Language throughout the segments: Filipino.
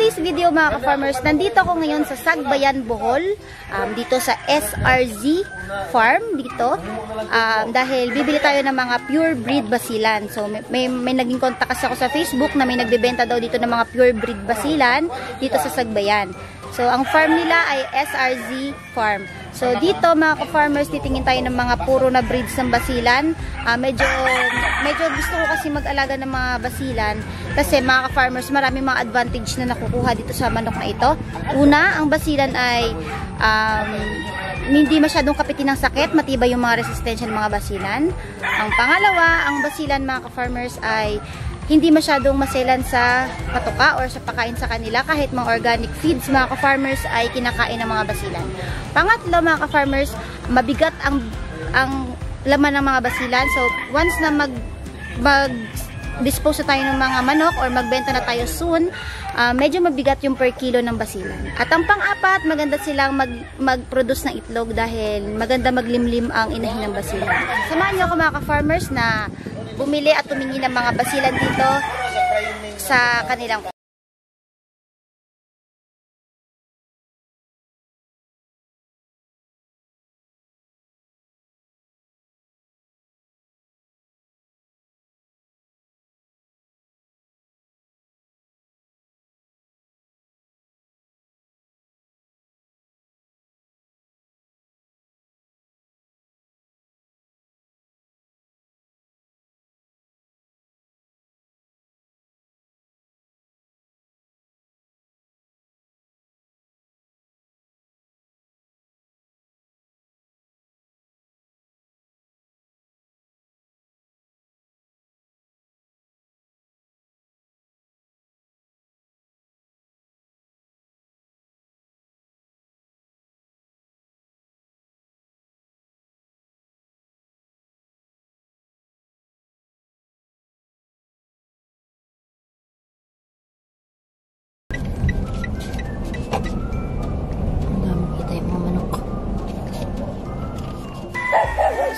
today's video mga ka-farmers, nandito ako ngayon sa Sagbayan, Bohol, dito sa SRZ Farm dito, dahil bibili tayo ng mga pure breed basilan. So may naging contact kasi ako sa Facebook na may nagbebenta daw dito ng mga pure breed basilan dito sa Sagbayan. So ang farm nila ay SRZ Farm. So dito mga ka-farmers, titingin tayo ng mga puro na breeds ng basilan. Medyo gusto ko kasi mag-alaga ng mga basilan kasi mga ka-farmers, maraming mga advantage na nakukuha dito sa manok na ito. Una, ang basilan ay hindi masyadong kapitin ng sakit, matibay yung mga resistensya ng mga basilan. Ang pangalawa, ang basilan mga ka-farmers ay hindi masyadong maselan sa patuka or sa pakain sa kanila, kahit mga organic feeds mga ka-farmers ay kinakain ng mga basilan. Pangatlo mga ka-farmers, mabigat ang laman ng mga basilan. So once na mag-dispose tayo ng mga manok or magbenta na tayo soon, medyo mabigat yung per kilo ng basilan. At ang pang-apat, maganda silang mag-produce ng itlog dahil maganda maglimlim ang inahin ng basilan. Samahan niyo ako mga ka-farmers na bumili at tumingin ng mga basilan dito sa kanilang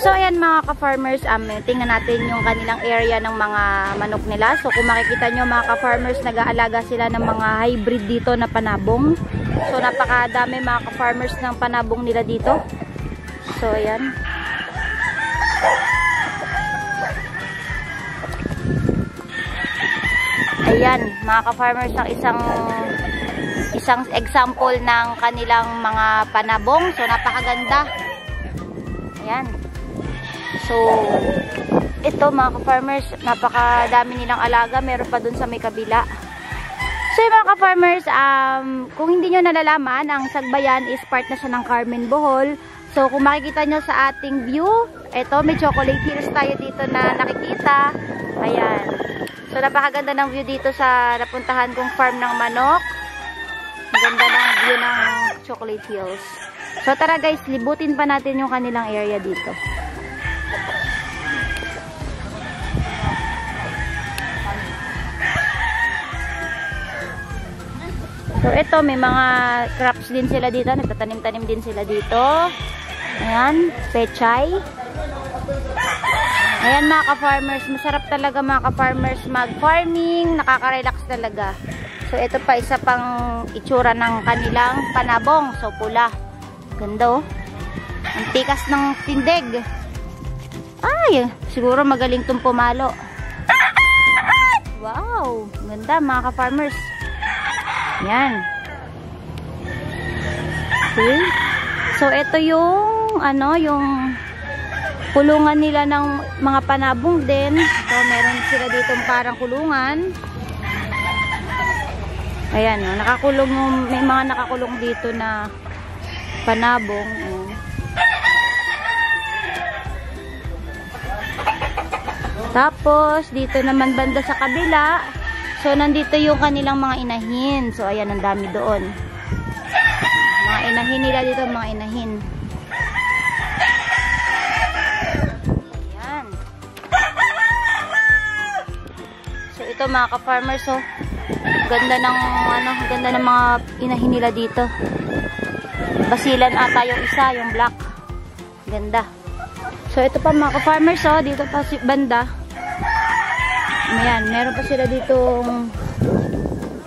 So ayan mga ka-farmers, tingnan natin yung kanilang area ng mga manok nila. So kung makikita nyo mga ka-farmers, nag-aalaga sila ng mga hybrid dito na panabong. So napakadami mga ka-farmers ng panabong nila dito. So ayan. Ayan mga ka-farmers, ang isang example ng kanilang mga panabong. So napakaganda. Ayan. So, ito mga ka-farmers, napakadami nilang alaga. Meron pa dun sa may kabila. So, mga ka-farmers, kung hindi nyo nalalaman, ang Sagbayan is part na siya ng Carmen, Bohol. So, kung makikita nyo sa ating view, ito, may chocolate hills tayo dito na nakikita. Ayan. So, napakaganda ng view dito sa napuntahan kong farm ng manok. Maganda ng view ng chocolate hills. So, tara guys, libutin pa natin yung kanilang area dito. So, ito, may mga crops din sila dito. Nagtatanim-tanim din sila dito. Ayan, pechay. Ayan mga ka-farmers, masarap talaga mga ka-farmers mag-farming. Nakaka-relax talaga. So, ito pa, isa pang itsura ng kanilang panabong. So, pula. Ganda oh. Ang tikas ng tindig. Ay, siguro magaling itong pumalo. Wow, ganda mga ka-farmers. Yan. Okay. So, ito yung yung kulungan nila ng mga panabong din. So, meron sila dito parang kulungan. Ayan, oh, nakakulong may mga nakakulong dito na panabong. Tapos, dito naman banda sa kabila. So, nandito yung kanilang mga inahin. So, ayan, ang dami doon. Mga inahin nila dito, mga inahin. Ayan. So, ito mga ka-farmers, oh. Ganda ng mga inahin nila dito. Basilan ata yung isa, yung black. Ganda. So, ito pa mga ka-farmers, oh. Dito pa si banda. Ayan, meron pa sila ditong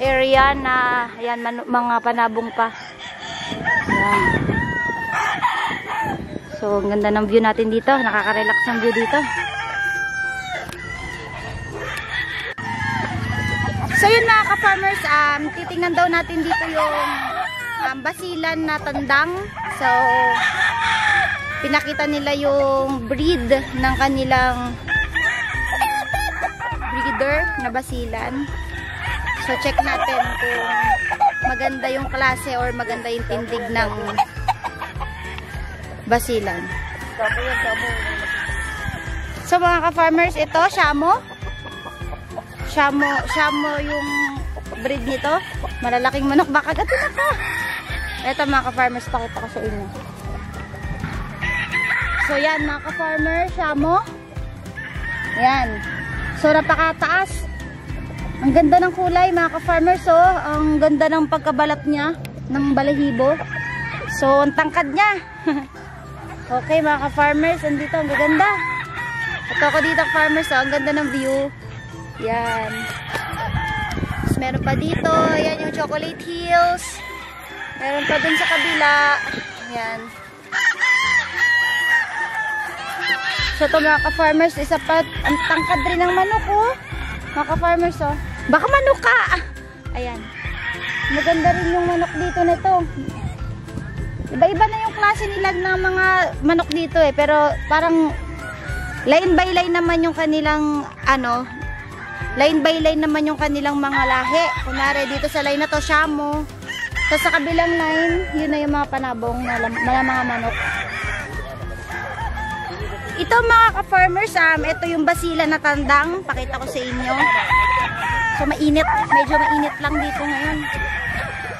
area na ayan, mga panabong pa. Ayan. So, ang ganda ng view natin dito. Nakaka-relax ang view dito. So, yun mga ka-farmers, titingnan daw natin dito yung basilan na tandang. So, pinakita nila yung breed ng kanilang breeder na basilan. So, check natin kung maganda yung klase or maganda yung tindig ng basilan. So, mga ka-farmers, ito, Shamo yung breed nito. Malalaking manok. Baka gato na ka. Ito, mga ka-farmers, pakita ko sa inyo. So, yan, mga ka-farmers, Shamo. Yan. So, napakataas. Ang ganda ng kulay, mga ka-farmers. So, ang ganda ng pagkabalat niya, ng balahibo. So, ang tangkad niya. Okay, mga ka-farmers, andito, ang gaganda. Ito ako dito, farmers. So, ang ganda ng view. Yan. Tapos, meron pa dito. Yan yung Chocolate Hills. Meron pa dun sa kabila. Yan. So, ito mga ka-farmers, isa pa, ang tangkad rin ng manok, oh. Mga ka-farmers, oh. Baka manok ka! Ayan. Maganda rin yung manok dito nito. Iba-iba na yung klase nila ng mga manok dito, eh. Pero, parang, line by line naman yung kanilang, line by line naman yung kanilang mga lahi. Kunwari, dito sa line na to, Shamo. So, sa kabilang line, yun na yung mga panabong na mga manok. Ito mga ka-farmers, ito yung basilan na tandang. Pakita ko sa inyo. So, mainit. Medyo mainit lang dito ngayon.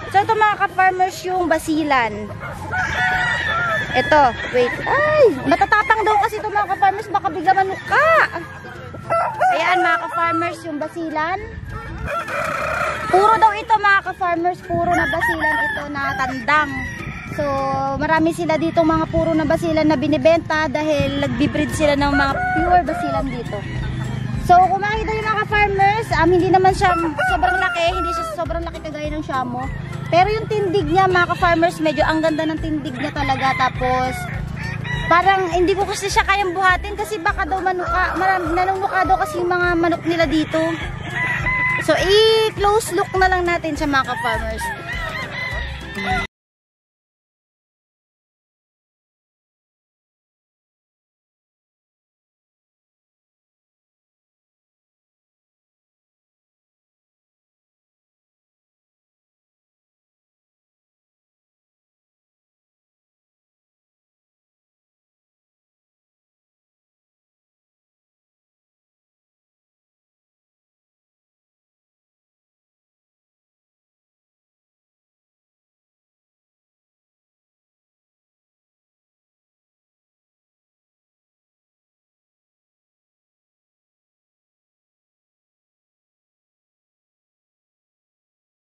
So, ito mga ka-farmers yung basilan. Ito, wait. Ay, matatapang daw kasi ito mga ka-farmers. Baka bigla manok ka. Ayan mga ka-farmers, yung basilan. Puro daw ito mga ka-farmers, puro na basilan ito na tandang. So, marami sila dito mga puro na basilan na binibenta dahil nagbi-breed sila ng mga pure basilan dito. So, kung makikita yung mga ka-farmers, hindi naman siya sobrang laki, hindi siya sobrang laki kagaya ng Shamo. Pero yung tindig niya mga ka-farmers, medyo ang ganda ng tindig niya talaga. Tapos, parang hindi ko kasi siya kayang buhatin kasi baka daw manuka, nanunguka daw kasi yung mga manok nila dito. So, i-close look na lang natin sa mga ka-farmers.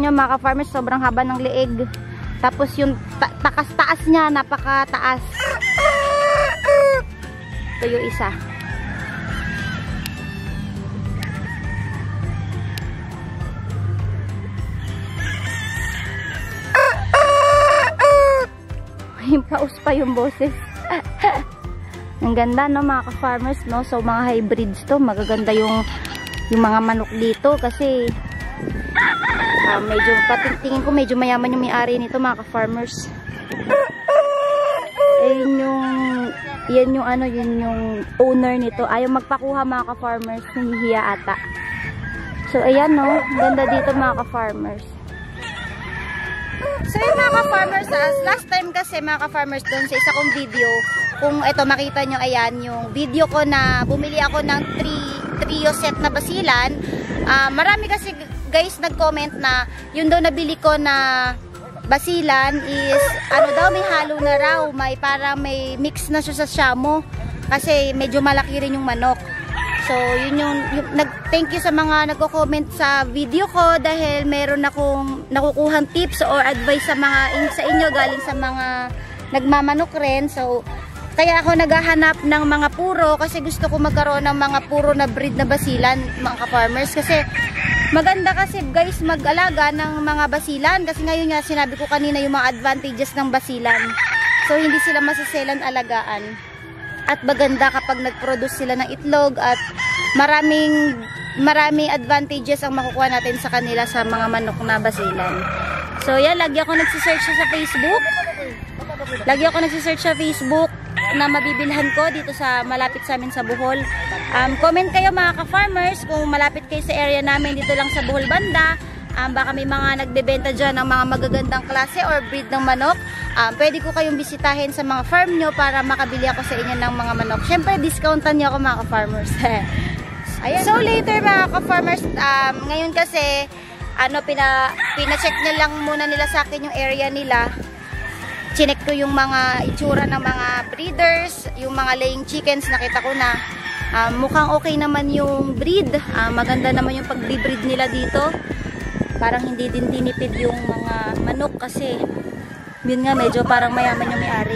Mga ka-farmers, sobrang haba ng leeg. Tapos yung takas-taas niya, napakataas. Ito yung isa. Yung paus pa yung boses. Ang ganda, no, mga ka-farmers, no? So, mga hybrids to. Magaganda yung mga manok dito kasi medyo, tingin ko medyo mayaman yung may-ari nito mga ka-farmers. Yan yung owner nito. Ayaw magpakuha mga ka-farmers. Nahihiya ata. So, ayan, no. Ganda dito mga ka-farmers. So, yun mga ka-farmers, last time kasi mga ka-farmers doon sa isa kong video, kung ito makita nyo, ayan, yung video ko na bumili ako ng trio set na basilan. Marami kasi guys nag-comment na yun daw nabili ko na basilan is daw may halo na raw, may mix na siya sa Shamo kasi medyo malaki rin yung manok. So yun yung thank you sa mga nagko-comment sa video ko dahil meron akong nakukuhang tips or advice sa inyo galing sa mga nagmamanok rin. So kaya ako naghahanap ng mga puro kasi gusto ko magkaroon ng mga puro na breed na basilan mga ka-farmers kasi Maganda kasi guys mag-alaga ng mga basilan kasi ngayon nga sinabi ko kanina yung mga advantages ng basilan. So hindi sila masaselan alagaan. At maganda kapag nag-produce sila ng itlog at maraming advantages ang makukuha natin sa kanila sa mga manok na basilan. So yan, lagi ako nagsisearch sa Facebook. Na mabibilhan ko dito sa malapit sa amin sa Bohol. Comment kayo mga ka-farmers kung malapit kayo sa area namin dito lang sa Bohol banda. Baka may mga nagbebenta dyan ng mga magagandang klase or breed ng manok. Pwede ko kayong bisitahin sa mga farm nyo para makabili ako sa inyo ng mga manok. Siyempre, discountan nyo ako mga ka-farmers. Ayan. So later mga ka-farmers, ngayon kasi pina-check na lang muna nila sa akin yung area nila. Chinek ko yung mga itsura ng mga breeders, yung mga laying chickens, nakita ko na mukhang okay naman yung breed. Maganda naman yung pag-breed nila dito. Parang hindi din dinipid yung mga manok kasi yun nga medyo parang mayaman yung may-ari.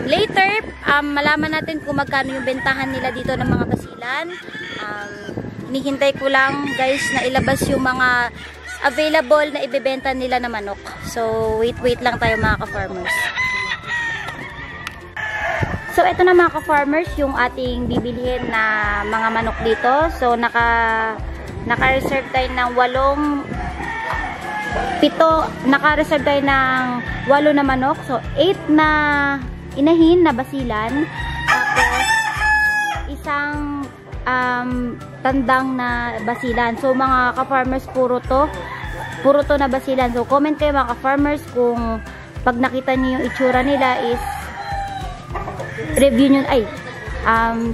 Later, malaman natin kung magkano yung bentahan nila dito ng mga basilan. Hinihintay ko lang guys na ilabas yung mga available na ibebenta nila na manok. So, wait lang tayo mga ka-farmers. So, ito na mga ka-farmers, yung ating bibilihin na mga manok dito. So, naka-reserve tayo ng 8 na manok. So, 8 na inahin na basilan. Tapos, isang tandang na basilan. So mga ka-farmers, puro to na basilan. So comment kayo mga ka-farmers kung pag nakita niyo yung itsura nila is review nyo,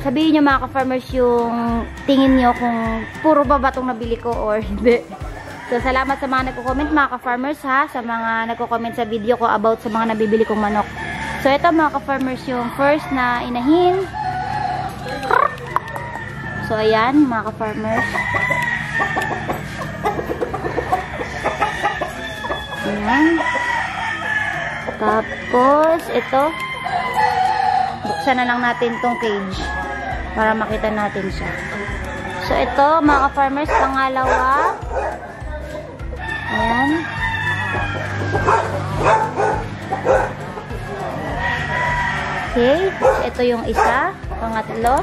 sabihin nyo mga ka-farmers yung tingin nyo kung puro ba itong nabili ko or hindi. So salamat sa mga nagko-comment mga ka-farmers ha, sa mga nagko-comment sa video ko about sa mga nabibili kong manok. So ito mga ka-farmers yung first na inahin. So, ayan, mga ka-farmers. Ayan. Tapos, ito. Buksan na lang natin tong cage para makita natin siya. So, ito, mga ka-farmers, pangalawa. Ayan. Okay. So, ito yung isa. Pangatlo.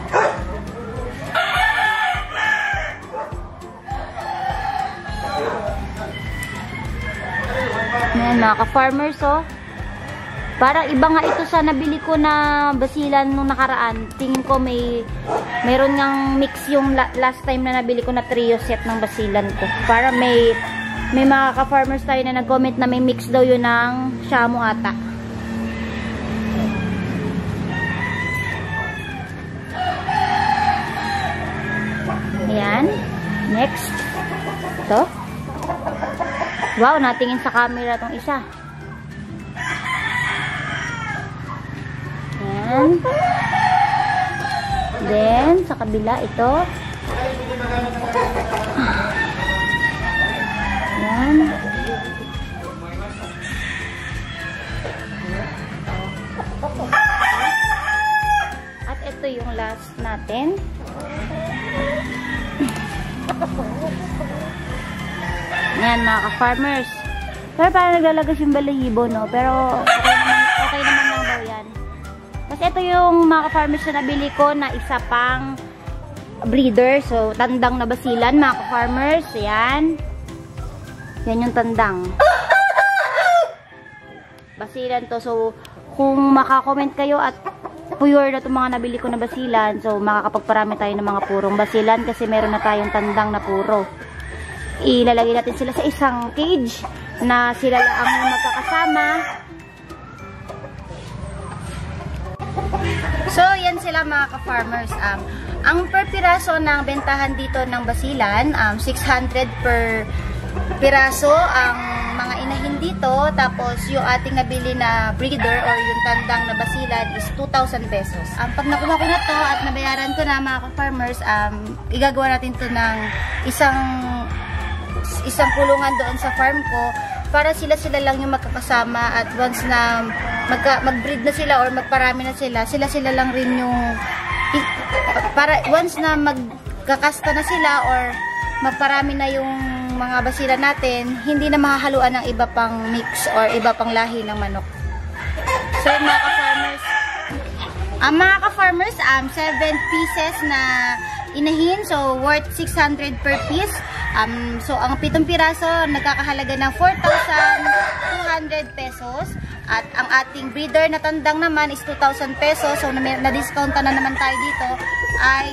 Ayan mga ka-farmers, oh. Parang iba nga ito sa nabili ko na basilan nung nakaraan. Tingin ko mayroon ngang mix yung last time na nabili ko na trio set ng basilan ko. Para may mga ka-farmers tayo na nag-comment na may mix daw yun ng shamu ata. Ayan. Next. Ito. Wow, natingin sa camera tong isa. Ayan. Then, sa kabila, ito. Ayan. At ito yung last natin. Ayan mga ka-farmers. Pero parang naglalagas yung balahibo, no? Pero okay naman lang daw yan. Kasi ito yung mga ka-farmers na nabili ko na isa pang breeder. So, tandang na basilan mga ka-farmers. Ayan. Yan yung tandang. Basilan to. So, kung makakomment kayo at pure na itong mga nabili ko na basilan, so makakapagparami tayo ng mga purong basilan kasi meron na tayong tandang na puro. Ilalagay natin sila sa isang cage na sila ang magkakasama. So, yan sila mga ka-farmers. Ang per piraso ng bentahan dito ng basilan, 600 per piraso ang mga inahin dito. Tapos, yung ating nabili na breeder or yung tandang na basilan is 2,000 pesos. Pag nakuha ko na to at nabayaran ko na mga ka-farmers, igagawa natin to ng isang kulungan doon sa farm ko para sila lang yung magkakasama at once na mag-breed na sila or magparami na sila lang rin yung para once na magkakasta na sila or maparami na yung mga basila natin, hindi na mahahaluan ng iba pang mix or iba pang lahi ng manok. So yun mga ka-farmers, mga ka-farmers, 7 pieces na inahin, so worth 600 per piece. So ang 7 piraso nagkakahalaga ng 4,200 pesos. At ang ating breeder na tandang naman is 2,000 pesos. So na-discount na naman tayo dito. Ay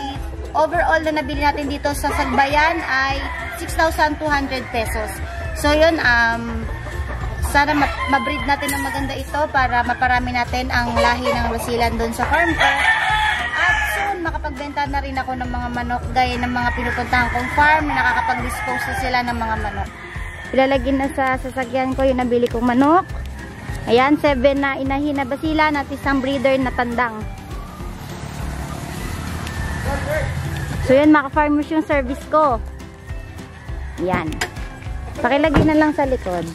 overall na nabili natin dito sa Sagbayan ay 6,200 pesos. So yun, sana ma-breed natin ng maganda ito para maparami natin ang lahi ng basilan doon sa farm ko. At soon, makapagbenta na rin ako ng mga manok gaya ng mga pinupuntahan kong farm na nakakapag-dispose na sila ng mga manok. Ilalagay na sa sasakyan ko yung nabili kong manok. Ayan, 7 na inahin na basilan at isang breeder na tandang. So yan mga ka-farmers yung service ko. Ayan. Pakilagay na lang sa likod.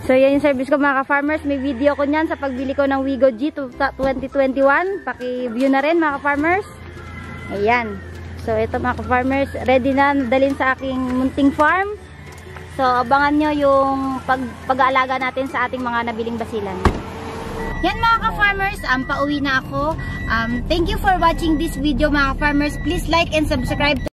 So yan yung service ko mga ka-farmers. May video ko nyan sa pagbili ko ng Wigo G 2021. Paki-view na rin mga ka-farmers. Ayan. So ito mga ka-farmers, ready na dalhin sa aking munting farm. So abangan nyo yung pag-aalaga natin sa ating mga nabiling basilan. Yan mga ka-farmers, pauwi na ako. Thank you for watching this video mga ka-farmers. Please like and subscribe.